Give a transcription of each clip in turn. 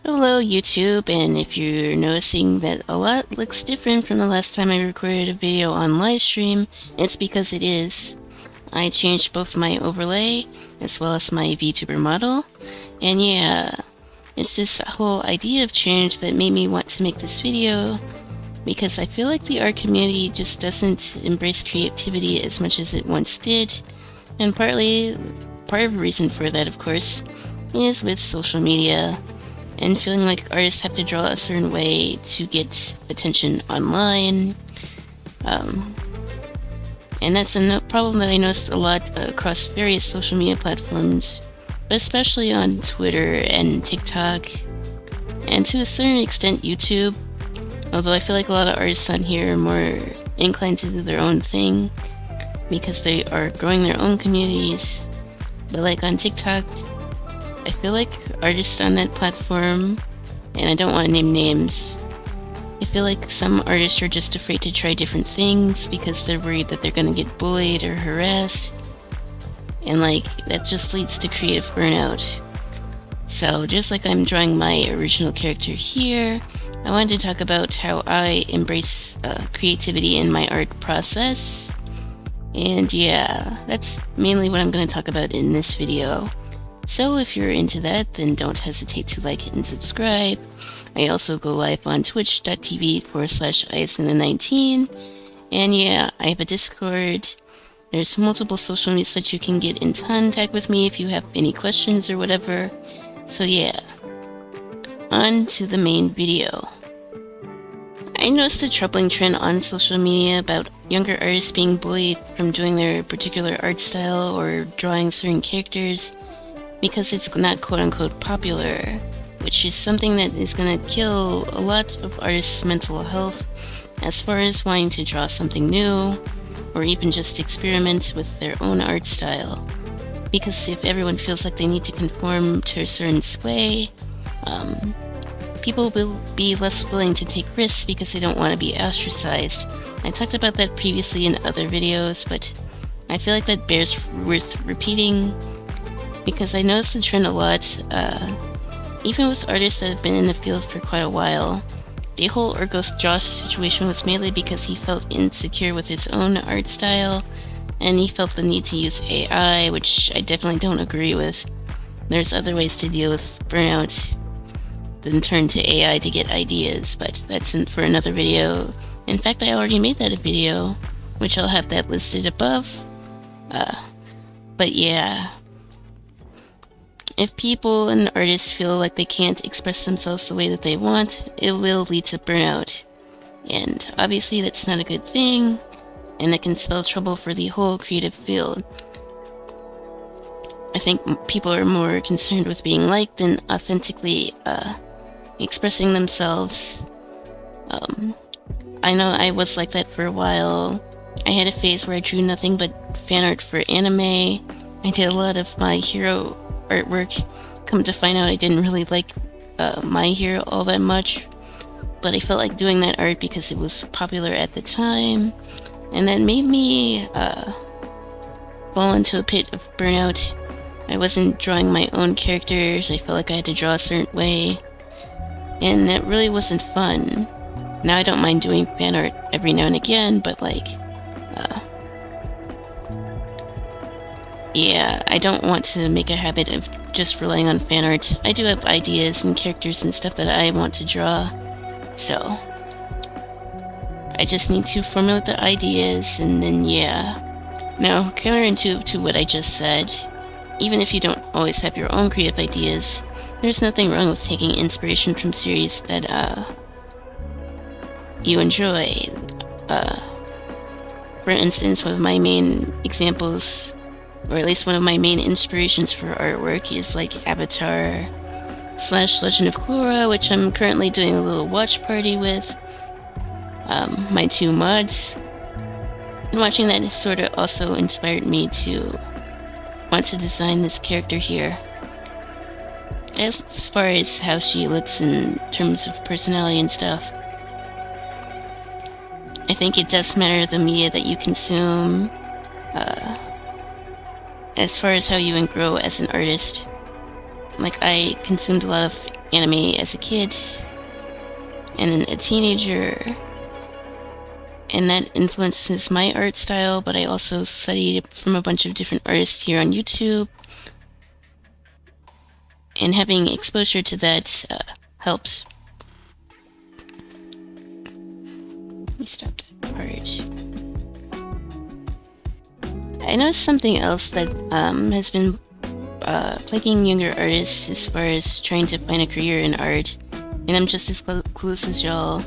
Hello YouTube, and if you're noticing that a lot looks different from the last time I recorded a video on Livestream, it's because it is. I changed both my overlay as well as my Vtuber model, and yeah, it's this whole idea of change that made me want to make this video, because I feel like the art community just doesn't embrace creativity as much as it once did, and part of the reason for that, of course, is with social media and feeling like artists have to draw a certain way to get attention online. And that's a problem that I noticed a lot across various social media platforms, but especially on Twitter and TikTok, and to a certain extent YouTube, although I feel like a lot of artists on here are more inclined to do their own thing because they are growing their own communities. But like on TikTok, I feel like artists on that platform, and I don't want to name names, I feel like some artists are just afraid to try different things because they're worried that they're going to get bullied or harassed, and like that just leads to creative burnout. So just like I'm drawing my original character here, I wanted to talk about how I embrace creativity in my art process, and yeah, that's mainly what I'm going to talk about in this video. So if you're into that, then don't hesitate to like and subscribe. I also go live on twitch.tv/isn19. And yeah, I have a Discord. There's multiple social medias that you can get in contact with me if you have any questions or whatever. So yeah, on to the main video. I noticed a troubling trend on social media about younger artists being bullied from doing their particular art style or drawing certain characters because it's not quote-unquote popular, which is something that is going to kill a lot of artists' mental health as far as wanting to draw something new or even just experiment with their own art style. Because if everyone feels like they need to conform to a certain way, people will be less willing to take risks because they don't want to be ostracized. I talked about that previously in other videos, but I feel like that bears worth repeating because I noticed the trend a lot, even with artists that have been in the field for quite a while. The whole Urgos Josh situation was mainly because he felt insecure with his own art style, and he felt the need to use AI, which I definitely don't agree with. There's other ways to deal with burnout than turn to AI to get ideas, but that's for another video. In fact, I already made that a video, which I'll have that listed above. But yeah, if people and artists feel like they can't express themselves the way that they want, it will lead to burnout. And obviously that's not a good thing, and it can spell trouble for the whole creative field. I think people are more concerned with being liked than authentically expressing themselves. I know I was like that for a while. I had a phase where I drew nothing but fan art for anime. I did a lot of My Hero artwork. Come to find out I didn't really like My Hero all that much, but I felt like doing that art because it was popular at the time, and that made me fall into a pit of burnout. I wasn't drawing my own characters. I felt like I had to draw a certain way, and that really wasn't fun. Now I don't mind doing fan art every now and again, but like yeah, I don't want to make a habit of just relying on fan art. I do have ideas and characters and stuff that I want to draw, so I just need to formulate the ideas, and then yeah. Now, counterintuitive to what I just said, even if you don't always have your own creative ideas, there's nothing wrong with taking inspiration from series that you enjoy. For instance, one of my main examples, or at least one of my main inspirations for artwork, is like Avatar/Legend of Korra, which I'm currently doing a little watch party with my two mods. And watching that sort of also inspired me to want to design this character here. As far as how she looks in terms of personality and stuff, I think it does matter the media that you consume, as far as how you grow as an artist. Like, I consumed a lot of anime as a kid and then a teenager, and that influences my art style, but I also studied from a bunch of different artists here on YouTube, and having exposure to that helps. Let me stop that part. I noticed something else that has been plaguing younger artists as far as trying to find a career in art, and I'm just as clueless as y'all.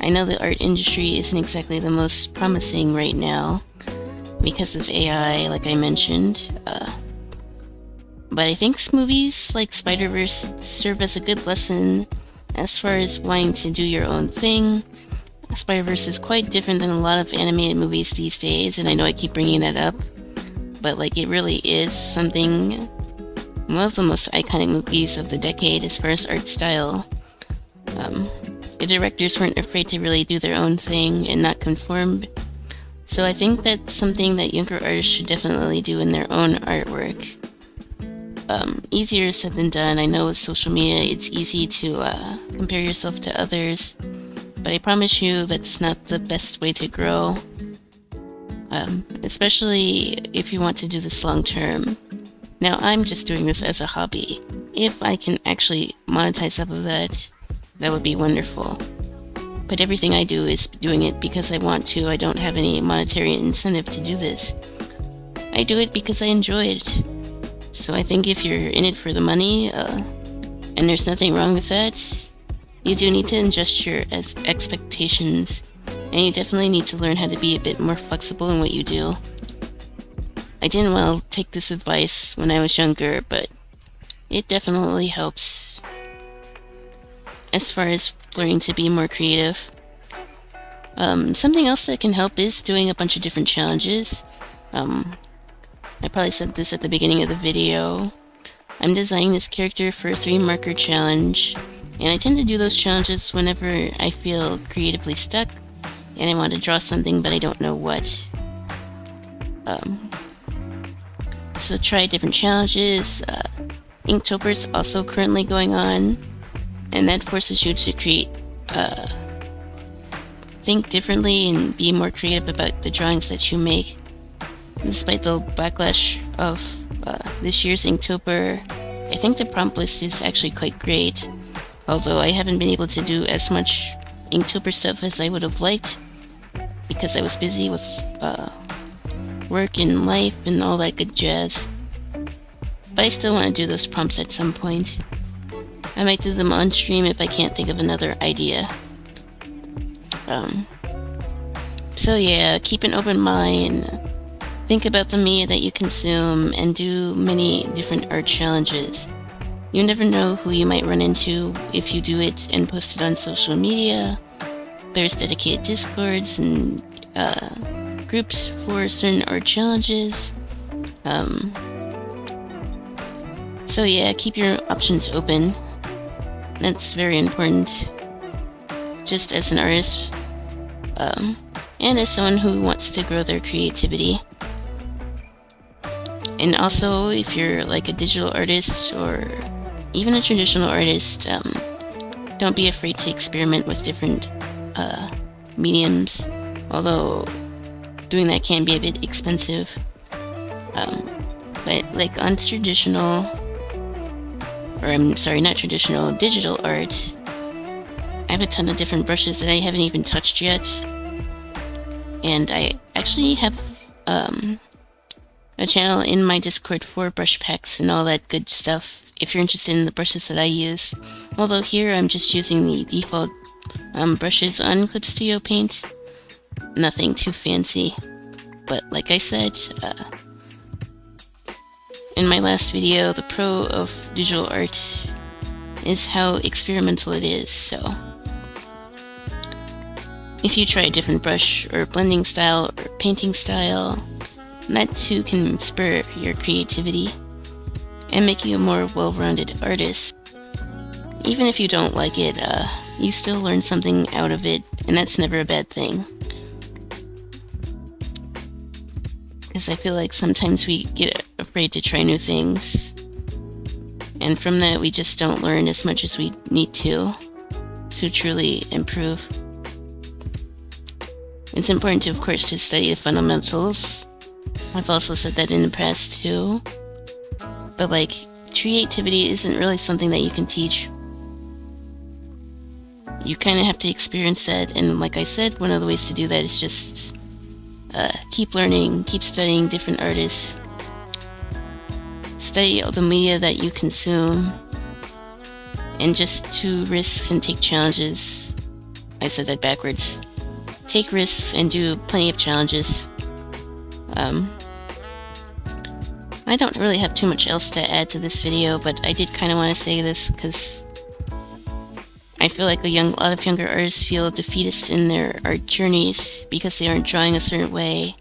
I know the art industry isn't exactly the most promising right now because of AI, like I mentioned, but I think movies like Spider-Verse serve as a good lesson as far as wanting to do your own thing. Spider-Verse is quite different than a lot of animated movies these days, and I know I keep bringing that up, but like it really is something, one of the most iconic movies of the decade as far as art style. The directors weren't afraid to really do their own thing and not conform, so I think that's something that younger artists should definitely do in their own artwork. Easier said than done. I know with social media it's easy to compare yourself to others, but I promise you that's not the best way to grow, especially if you want to do this long term. Now, I'm just doing this as a hobby. If I can actually monetize some of that, that would be wonderful. But everything I do is doing it because I want to. I don't have any monetary incentive to do this. I do it because I enjoy it. So I think if you're in it for the money, and there's nothing wrong with that, you do need to adjust your expectations, and you definitely need to learn how to be a bit more flexible in what you do. I didn't want to take this advice when I was younger, but it definitely helps as far as learning to be more creative. Something else that can help is doing a bunch of different challenges. I probably said this at the beginning of the video. I'm designing this character for a 3-marker challenge, and I tend to do those challenges whenever I feel creatively stuck and I want to draw something but I don't know what. So try different challenges. Inktober's also currently going on, and that forces you to think differently and be more creative about the drawings that you make. Despite the backlash of this year's Inktober, I think the prompt list is actually quite great, although I haven't been able to do as much Inktober stuff as I would have liked because I was busy with work and life and all that good jazz. But I still want to do those prompts at some point. I might do them on stream if I can't think of another idea. So yeah, keep an open mind. Think about the media that you consume and do many different art challenges. You never know who you might run into if you do it and post it on social media. There's dedicated Discords and groups for certain art challenges. So yeah, keep your options open. That's very important, just as an artist, and as someone who wants to grow their creativity. And also, if you're like a digital artist or even a traditional artist, don't be afraid to experiment with different mediums, although doing that can be a bit expensive. But like on traditional, or I'm sorry, not traditional, digital art, I have a ton of different brushes that I haven't even touched yet. And I actually have a channel in my Discord for brush packs and all that good stuff if you're interested in the brushes that I use. Although here I'm just using the default brushes on Clip Studio Paint. Nothing too fancy. But like I said, in my last video, the pro of digital art is how experimental it is, so if you try a different brush or blending style or painting style, that too can spur your creativity and make you a more well-rounded artist. Even if you don't like it, you still learn something out of it, and that's never a bad thing. Because I feel like sometimes we get afraid to try new things, And from that, we just don't learn as much as we need to truly improve. It's important, of course, to study the fundamentals. I've also said that in the past too. But like, creativity isn't really something that you can teach. You kind of have to experience that, and like I said, one of the ways to do that is just keep learning, keep studying different artists, study all the media that you consume, and just to risk and take challenges. I said that backwards. Take risks and do plenty of challenges. I don't really have too much else to add to this video, but I did kind of want to say this because I feel like a lot of younger artists feel defeatist in their art journeys because they aren't drawing a certain way,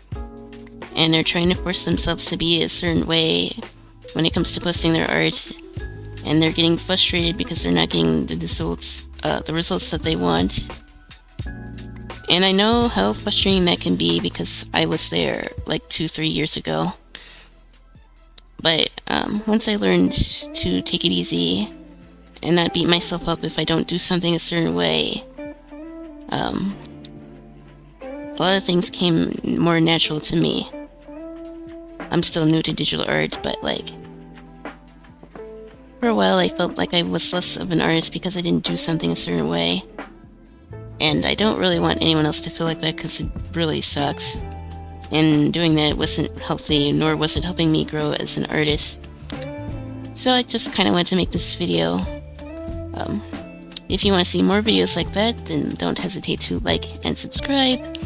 and they're trying to force themselves to be a certain way when it comes to posting their art, and they're getting frustrated because they're not getting the results that they want. And I know how frustrating that can be because I was there like 2-3 years ago. But once I learned to take it easy and not beat myself up if I don't do something a certain way, a lot of things came more natural to me. I'm still new to digital art, but like, for a while I felt like I was less of an artist because I didn't do something a certain way. And I don't really want anyone else to feel like that because it really sucks. And doing that wasn't healthy, nor was it helping me grow as an artist. So I just kind of wanted to make this video. If you want to see more videos like that, then don't hesitate to like and subscribe.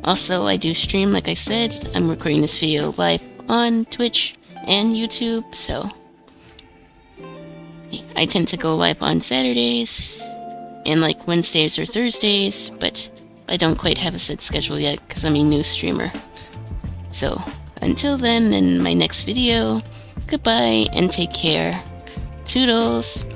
Also, I do stream, like I said. I'm recording this video live on Twitch and YouTube, so I tend to go live on Saturdays and like Wednesdays or Thursdays, but I don't quite have a set schedule yet because I'm a new streamer. So until then, in my next video, goodbye and take care. Toodles!